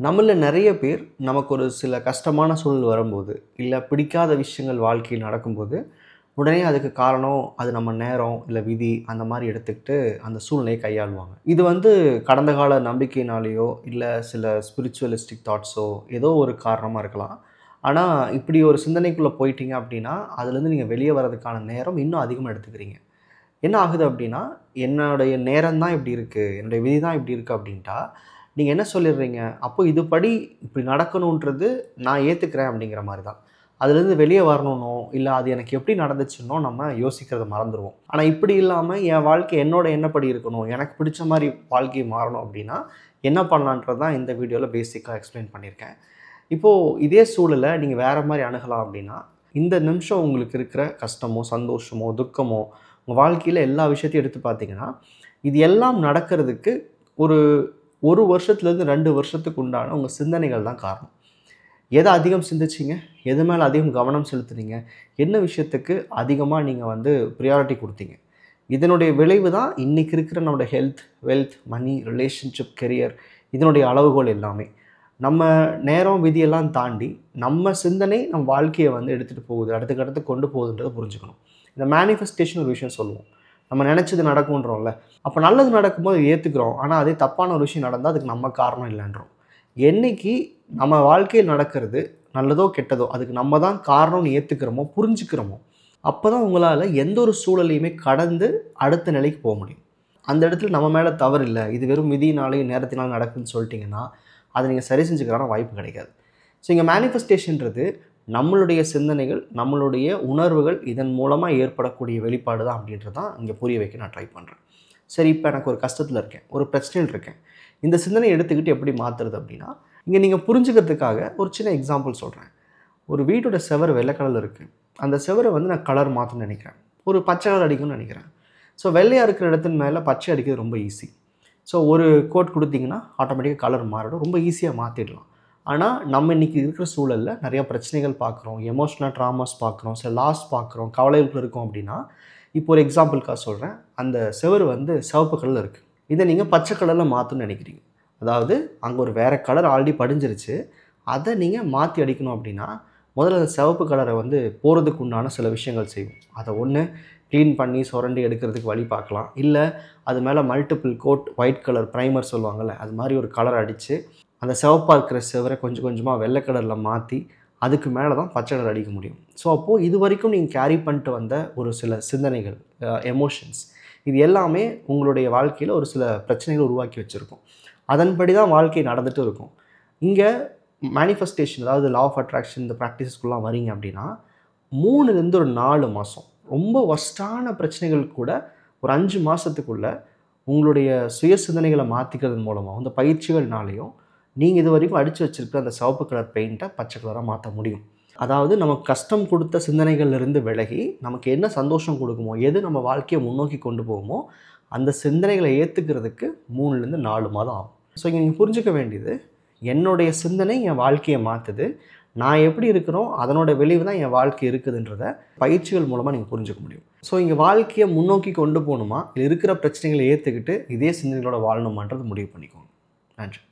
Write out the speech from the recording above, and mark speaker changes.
Speaker 1: நம்மள நெறைய பேர் நமக்கு ஒரு சில கஷ்டமான சூழல் வரும்போது, இல்ல பிடிக்காத விஷயங்கள் வாழ்க்கையில் நடக்கும்போது, உடனே அதுக்கு காரணம் அது நம்ம நேரம், இல்ல விதி அந்த மாரி எடுத்துக்கிட்டு அந்த சூழ்நிலையை கையாளுவாங்க. இது கடந்த கால நம்பிக்கையினாலேயோ, இல்ல சில ஸ்பிரிச்சுவலிஸ்டிக் தாட்ஸோ ஏதோ ஒரு காரணமா இருக்கலாம். ஆனா, இப்படி ஒரு சிந்தனைக்குள்ள போயிட்டீங்க அப்படின்னா, அதுலேருந்து நீங்க வெளிய வரதுக்கான நேரம் இன்னும் அதிகமா எடுத்துக்கிறீங்க. என்ன ஆகுது அப்படின்னா, என்னுடைய நேரம் தான் இப்படி இருக்கு. என்னுடைய விதி தான் இப்படி இருக்கு அப்படின்ட்டா, நீங்க என்ன சொல்லிடுறீங்க, அப்போ இதுபடி இப்படி நடக்கணுன்றது நான் ஏத்துக்கிறேன் அப்படிங்கிற மாரி தான். அதுலேருந்து வெளிய வரணும்னோ, இல்ல அது எனக்கு எப்படி நடந்துச்சுன்னோ நம்ம யோசிக்கிறத மறந்துருவோம். ஆனா இப்படி இல்லாம என் வாழ்க்கை என்னோட எண்ணப்படி இருக்கணும். எனக்கு பிடிச்ச மாரி வாழ்க்கை மாறணும் அப்படின்னா, என்ன பண்ணலான்றது தான் இந்த வீடியோல பேசிக்கா எக்ஸ்பிளைன் பண்ணியிருக்கேன். இப்போ இதே சூழல நீங்க வேற மாரி அணுகலாம் அப்படின்னா, இந்த நிமிஷம் உங்களுக்கு இருக்கிற கஷ்டமோ, சந்தோஷமோ, துக்கமோ, உங்க வாழ்க்கையில எல்லா விஷயத்தையும் எடுத்து பார்த்தீங்கன்னா, இது எல்லாம் நடக்கிறதுக்கு ஒரு 1 வருஷத்துலேருந்து 2 வருஷத்துக்கு உண்டான உங்க சிந்தனைகள் தான் காரணம். எத அதிகம் சிந்திச்சீங்க? எது மேல அதிகம் கவனம் செலுத்துனீங்க? என்ன விஷயத்துக்கு அதிகமா நீங்க பிரையாரிட்டி குடுத்தீங்க? இதனுடைய விளைவு தான் இன்னைக்கு இருக்கிற நம்முடைய health, wealth, money, relationship, career இதனுடைய அளவுகோல் எல்லாமே. நம்ம நேரம், விதியெல்லாம் தாண்டி, நம்ம சிந்தனை நம் வாழ்க்கைய எடுத்துட்டு போகுது. அடுத்த கட்டத்துக்கு கொண்டு போகுதுன்றத புரிஞ்சுக்கணும். இந்த மேனிஃபெஸ்டேஷன் ஒரு விஷயம் சொல்லுவோம். நம்ம நெனச்சது நடக்கும்ன்றோம்ல. அப்ப நல்லது நடக்கும்போது ஏத்துக்கிறோம். ஆனா, அதே தப்பான ஒரு விஷயம் நடந்தா அதுக்கு நம்ம காரணம் இல்லன்றோம். என்னைக்கு நம்ம வாழ்க்கையில் நடக்கிறது நல்லதோ, கெட்டதோ அதுக்கு நம்ம தான் காரணம்னு ஏத்துக்கிறோமோ, புரிஞ்சுக்கிறோமோ, அப்பதான் உங்களால எந்த ஒரு சூழலையுமே கடந்து அடுத்த நிலைக்கு போ முடியும். அந்த இடத்துல நம்ம மேல தவறு இல்ல. இது வெறும் விதியினாலயும், நேரத்தினாலும் நடக்குதுன்னு சொல்லிட்டீங்கன்னா, அத நீங்க சரி செஞ்சுக்கிறக்கான வாய்ப்பு கிடைக்காது. ஸோ இங்க மேனிஃபெஸ்டேஷன்றது நம்மளுடைய சிந்தனைகள், நம்மளுடைய உணர்வுகள் இதன் மூலமா ஏற்படக்கூடிய வெளிப்பாடு தான் அப்படின்றது தான் இங்க புரிய வைக்க நான் ட்ரை பண்றேன். சரி, இப்ப எனக்கு ஒரு கஷ்டத்துல இருக்கேன். ஒரு பிரச்சனையில இருக்கேன். இந்த சிந்தனைய எடுத்துக்கிட்டு எப்படி மாத்துறது அப்படின்னா, இங்க நீங்க புரிஞ்சுக்கிறதுக்காக ஒரு சின்ன எக்ஸாம்பிள் சொல்றேன். ஒரு வீட்டோட செவுரு வெள்ள கலர்ல இருக்கு. அந்த செவுர நான் கலர் மாத்தணும்னு நெனைக்கிறேன். ஒரு பச்சை கலர் அடிக்கணும்னு நெனைக்கிறேன். ஸோ வெள்ளையா இருக்கிற இடத்தின் மேல பச்சை அடிக்கிறது ரொம்ப ஈஸி. ஸோ ஒரு கோட் குடுத்தீங்கன்னா, ஆட்டோமேட்டிக்கா கலர் மாறிடும். ரொம்ப ஈஸியா மாத்திடலாம். ஆனா, நம்ம இன்னைக்கு இருக்கிற சூழல்ல நெறைய பிரச்சனைகள் பார்க்குறோம். எமோஷனல் ட்ராமாஸ் பார்க்குறோம். சில லாஸ் பார்க்குறோம். கவலைக்குள்ள இருக்கோம் அப்படின்னா, இப்போ ஒரு எக்ஸாம்பிள்க்காக சொல்றேன். அந்த செவுரு சிவப்பு கலர்ல இருக்கு. இத நீங்க பச்சை கலர்ல மாத்தணும்னு நெனைக்கிறீங்க. அதாவது அங்க ஒரு வேற கலர் ஆல்ரெடி படிஞ்சிருச்சு. அத நீங்க மாத்தி அடிக்கணும் அப்படின்னா, முதல்ல அந்த சிவப்பு கலர போறதுக்கு உண்டான சில விஷயங்கள் செய்வோம். அத ஒண்ணு கிளீன் பண்ணி சொரண்டி எடுக்கிறதுக்கு வழி பார்க்கலாம். இல்ல அது மேல multiple coat white colour primer சொல்லுவாங்கல்ல, அது மாரி ஒரு கலர் அடிச்சு, அந்த சிவப்பா இருக்கிற செவர கொஞ்சம் கொஞ்சமா வெள்ளை கலர்ல மாத்தி, அதுக்கு மேல தான் பச்சை கலர் அடிக்க முடியும். ஸோ அப்போ இதுவரைக்கும் நீங்க கேரி பண்ணிட்டு வந்த ஒரு சில சிந்தனைகள், எமோஷன்ஸ் இது எல்லாமே உங்களுடைய வாழ்க்கையில ஒரு சில பிரச்சனைகள உருவாக்கி வச்சிருக்கும். அதன்படி தான் வாழ்க்கை நடந்துட்டு இருக்கும். இங்க மேனிஃபெஸ்டேஷன் அதாவது லா ஆஃப் அட்ராக்ஷன் இந்த பிராக்டிஸ்க்குலாம் வரீங்க அப்படின்னா, 3லேருந்து ஒரு 4 மாசம் ரொம்ப வொர்ஸ்ட்டான பிரச்சனைகள் கூட ஒரு 5 மாசத்துக்குள்ள உங்களுடைய சுய சிந்தனைகள மாத்திக்கிறதன் மூலமா, இந்த பயிற்சிகள்னாலயும் நீங்க இதுவரைக்கும் அடிச்சு வச்சிருக்கிற அந்த சிவப்பு கலர் பெயிண்ட்ட பச்சை கலரா மாத்த முடியும். அதாவது நமக்கு கஷ்டம் குடுத்த சிந்தனைகள்ல இருந்து விலகி, நமக்கு என்ன சந்தோஷம் குடுக்குமோ, எது நம்ம வாழ்க்கைய முன்னோக்கி கொண்டு போகுமோ, அந்த சிந்தனைகள ஏத்துக்கிறதுக்கு 3லேருந்து 4 மாதம் ஆகும். ஸோ இங்க நீங்க புரிஞ்சுக்க வேண்டியது, என்னுடைய சிந்தனை என் வாழ்க்கைய மாத்துது. நான் எப்படி இருக்கிறனோ, அதனோட விளைவு தான் என் வாழ்க்கை இருக்குதுன்றத பயிற்சிகள் மூலமா நீங்க புரிஞ்சுக்க முடியும். ஸோ இங்க வாழ்க்கைய முன்னோக்கி கொண்டு போணுமா, இல்ல இருக்கிற பிரச்சனைகள ஏத்துக்கிட்டு இதே சிந்தனைகளோட வாழணுமான்றத முடிவு பண்ணிக்கோங்க. நன்றி.